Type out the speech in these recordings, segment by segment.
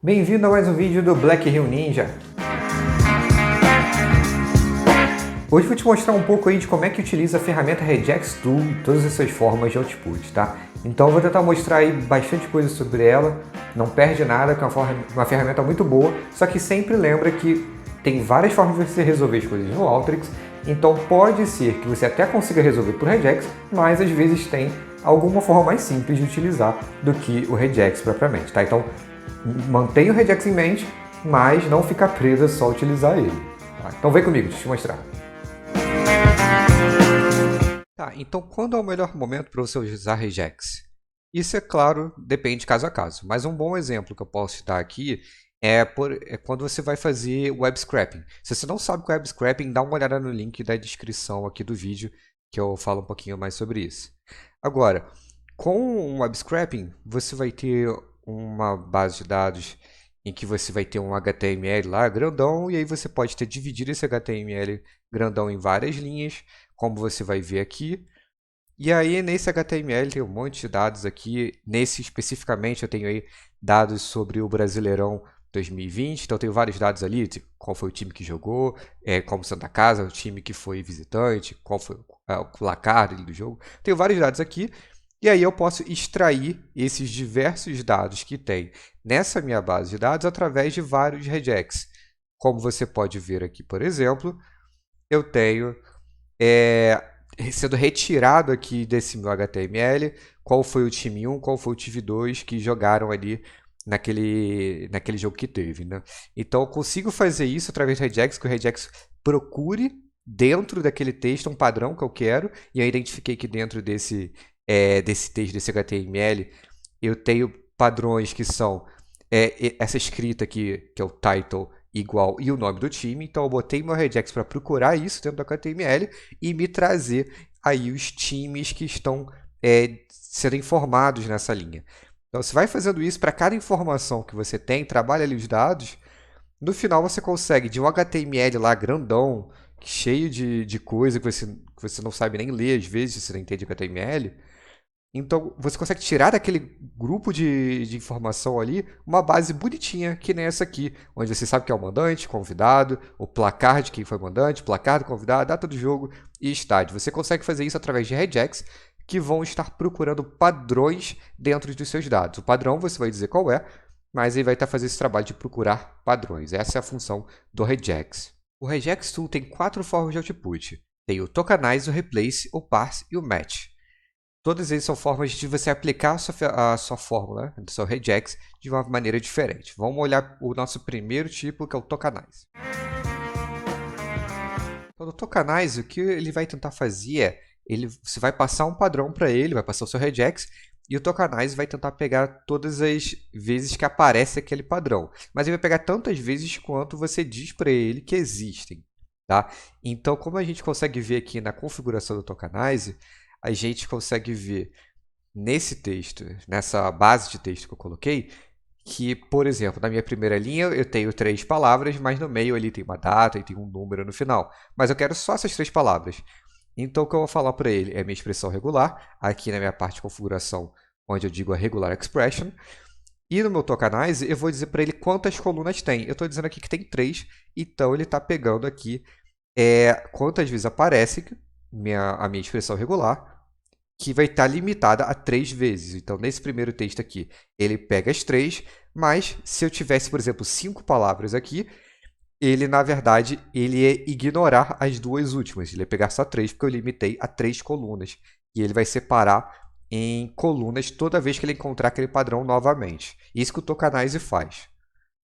Bem-vindo a mais um vídeo do Black Hill Ninja. Hoje vou te mostrar um pouco aí de como é que utiliza a ferramenta Regex Tool e todas essas formas de output, tá? Então eu vou tentar mostrar aí bastante coisa sobre ela, não perde nada, que é uma ferramenta muito boa, só que sempre lembra que tem várias formas de você resolver as coisas no Alteryx, então pode ser que você até consiga resolver por Regex, mas às vezes tem alguma forma mais simples de utilizar do que o Regex propriamente, tá? Então mantenha o Regex em mente, mas não fica preso a só utilizar ele. Tá? Então vem comigo, deixa eu te mostrar. Tá, então quando é o melhor momento para você usar Regex? Isso, é claro, depende caso a caso, mas um bom exemplo que eu posso te dar aqui é quando você vai fazer web scraping. Se você não sabe o que é web scraping, dá uma olhada no link da descrição aqui do vídeo, que eu falo um pouquinho mais sobre isso. Agora, com o web scraping, você vai ter uma base de dados em que você vai ter um HTML lá grandão, e aí você pode ter dividido esse HTML grandão em várias linhas, como você vai ver aqui. E aí nesse HTML tem um monte de dados aqui. Nesse especificamente eu tenho aí dados sobre o Brasileirão 2020, então eu tenho vários dados ali, de qual foi o time que jogou, como Santa Casa, o time que foi visitante, qual foi o placar do jogo. Tenho vários dados aqui. E aí eu posso extrair esses diversos dados que tem nessa minha base de dados através de vários regex. Como você pode ver aqui, por exemplo, eu tenho sendo retirado aqui desse meu HTML qual foi o time 1, qual foi o time 2 que jogaram ali naquele jogo que teve. Né? Então eu consigo fazer isso através do regex, que o regex procure dentro daquele texto um padrão que eu quero, e eu identifiquei que dentro desse texto, desse HTML, eu tenho padrões que são essa escrita aqui, que é o title igual e o nome do time. Então eu botei meu regex para procurar isso dentro do HTML e me trazer aí os times que estão sendo informados nessa linha. Então você vai fazendo isso para cada informação que você tem, trabalha ali os dados. No final você consegue de um HTML lá grandão, cheio de coisa que você não sabe nem ler às vezes, se você não entende HTML. Então, você consegue tirar daquele grupo de informação ali uma base bonitinha, que nem essa aqui, onde você sabe que é o mandante, convidado, o placar de quem foi mandante, placar do convidado, data do jogo e estádio. Você consegue fazer isso através de regex, que vão estar procurando padrões dentro dos seus dados. O padrão você vai dizer qual é, mas ele vai estar fazendo esse trabalho de procurar padrões. Essa é a função do regex. O regex tool tem 4 formas de output. Tem o tokenize, o replace, o parse e o match. Todas eles são formas de você aplicar a sua fórmula, o seu regex, de uma maneira diferente. Vamos olhar o nosso primeiro tipo, que é o tokenize. Então, no tokenize, o que ele vai tentar fazer você vai passar um padrão para ele, vai passar o seu regex, e o tokenize vai tentar pegar todas as vezes que aparece aquele padrão. Mas ele vai pegar tantas vezes quanto você diz para ele que existem. Tá? Então, como a gente consegue ver aqui na configuração do tokenize, a gente consegue ver nesse texto, nessa base de texto que eu coloquei, que, por exemplo, na minha primeira linha eu tenho 3 palavras, mas no meio ali tem uma data e tem um número no final. Mas eu quero só essas 3 palavras. Então, o que eu vou falar para ele é a minha expressão regular, aqui na minha parte de configuração, onde eu digo a regular expression. E no meu tokenize, eu vou dizer para ele quantas colunas tem. Eu estou dizendo aqui que tem 3, então ele está pegando aqui quantas vezes aparece a minha expressão regular, que vai estar limitada a 3 vezes. Então, nesse primeiro texto aqui, ele pega as 3, mas se eu tivesse, por exemplo, 5 palavras aqui, ele, na verdade, ele ia ignorar as 2 últimas. Ele ia pegar só 3, porque eu limitei a 3 colunas. E ele vai separar em colunas toda vez que ele encontrar aquele padrão novamente. Isso que o tokenize faz.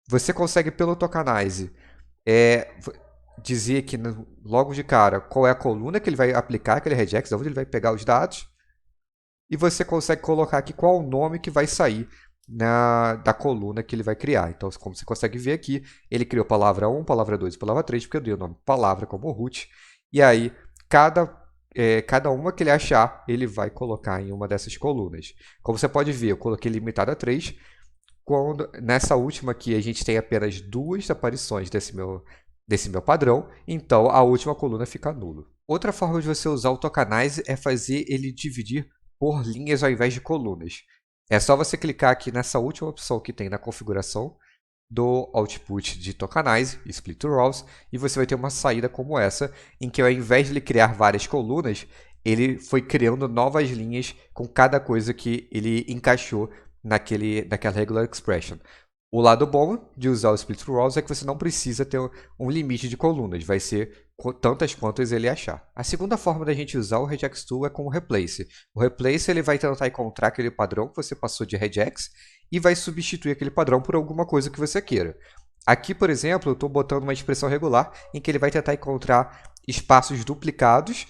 Você consegue, pelo tokenize, dizer que logo de cara qual é a coluna que ele vai aplicar aquele regex, onde ele vai pegar os dados, e você consegue colocar aqui qual o nome que vai sair da coluna que ele vai criar. Então, como você consegue ver aqui, ele criou palavra 1, palavra 2 e palavra 3, porque eu dei o nome palavra como root, e aí cada uma que ele achar, ele vai colocar em uma dessas colunas. Como você pode ver, eu coloquei limitado a 3, nessa última aqui a gente tem apenas 2 aparições desse meu padrão, então a última coluna fica nulo. Outra forma de você usar o tokenize é fazer ele dividir por linhas ao invés de colunas. É só você clicar aqui nessa última opção que tem na configuração, do output de tokenize, split to rows, e você vai ter uma saída como essa, em que ao invés de ele criar várias colunas, ele foi criando novas linhas com cada coisa que ele encaixou naquela regular expression. O lado bom de usar o split to rows é que você não precisa ter um limite de colunas, vai ser tantas quantas ele achar. A segunda forma da gente usar o regex tool é com o replace. O replace ele vai tentar encontrar aquele padrão que você passou de regex e vai substituir aquele padrão por alguma coisa que você queira. Aqui, por exemplo, eu estou botando uma expressão regular em que ele vai tentar encontrar espaços duplicados,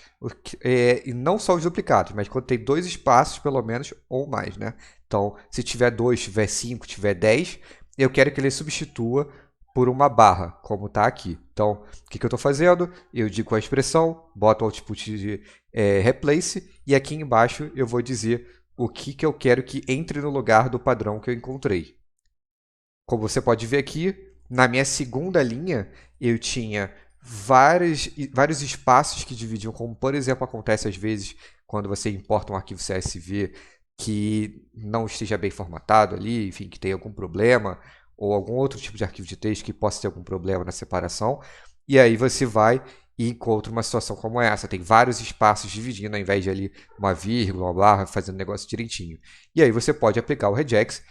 e não só os duplicados, mas quando tem 2 espaços, pelo menos, ou mais, né? Então, se tiver 2, tiver 5, tiver 10, eu quero que ele substitua por uma barra, como está aqui. Então, o que eu estou fazendo? Eu digo a expressão, boto o output de replace, e aqui embaixo eu vou dizer o que eu quero que entre no lugar do padrão que eu encontrei. Como você pode ver aqui, na minha segunda linha, eu tinha vários espaços que dividiam, como por exemplo acontece às vezes quando você importa um arquivo CSV que não esteja bem formatado ali, enfim, que tenha algum problema, ou algum outro tipo de arquivo de texto que possa ter algum problema na separação, e aí você vai e encontra uma situação como essa, tem vários espaços dividindo, ao invés de ali uma vírgula, uma barra, fazendo o negócio direitinho. E aí você pode aplicar o regex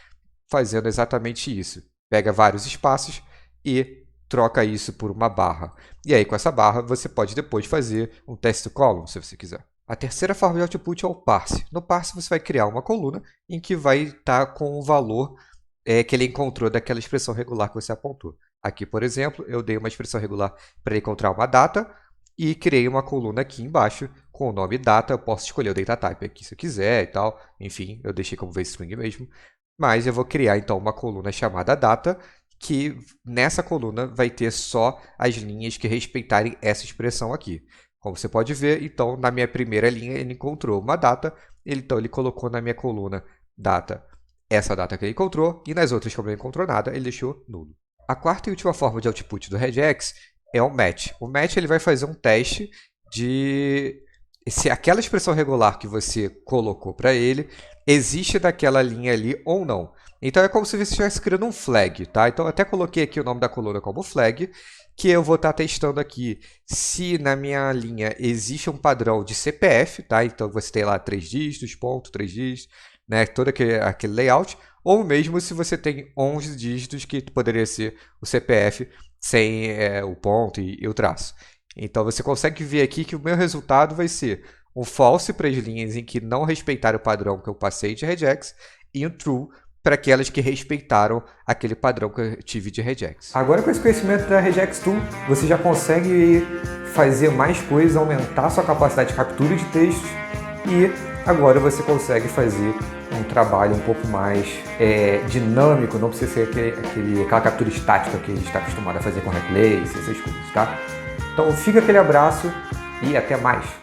fazendo exatamente isso. Pega vários espaços e troca isso por uma barra. E aí com essa barra você pode depois fazer um test column, se você quiser. A terceira forma de output é o parse. No parse você vai criar uma coluna em que vai estar com o valor que ele encontrou daquela expressão regular que você apontou. Aqui, por exemplo, eu dei uma expressão regular para encontrar uma data e criei uma coluna aqui embaixo com o nome data. Eu posso escolher o data type aqui se eu quiser e tal. Enfim, eu deixei como string mesmo. Mas eu vou criar então uma coluna chamada data, que nessa coluna vai ter só as linhas que respeitarem essa expressão aqui. Como você pode ver, então na minha primeira linha ele encontrou uma data, então ele colocou na minha coluna data essa data que ele encontrou, e nas outras, como ele não encontrou nada, ele deixou nulo. A quarta e última forma de output do regex é o match. O match ele vai fazer um teste de se aquela expressão regular que você colocou para ele existe naquela linha ali ou não. Então é como se você estivesse criando um flag, tá? Então eu até coloquei aqui o nome da coluna como flag, que eu vou estar testando aqui se na minha linha existe um padrão de CPF, tá? Então você tem lá 3 dígitos, ponto, 3 dígitos, né? Todo aquele layout, ou mesmo se você tem 11 dígitos, que poderia ser o CPF sem o ponto e o traço. Então você consegue ver aqui que o meu resultado vai ser um false para as linhas em que não respeitaram o padrão que eu passei de regex e um true para aquelas que respeitaram aquele padrão que eu tive de regex. Agora com esse conhecimento da regex tool, você já consegue fazer mais coisas, aumentar sua capacidade de captura de textos e agora você consegue fazer um trabalho um pouco mais dinâmico, não precisa ser aquela captura estática que a gente está acostumado a fazer com replace, essas coisas, tá? Então fica aquele abraço e até mais!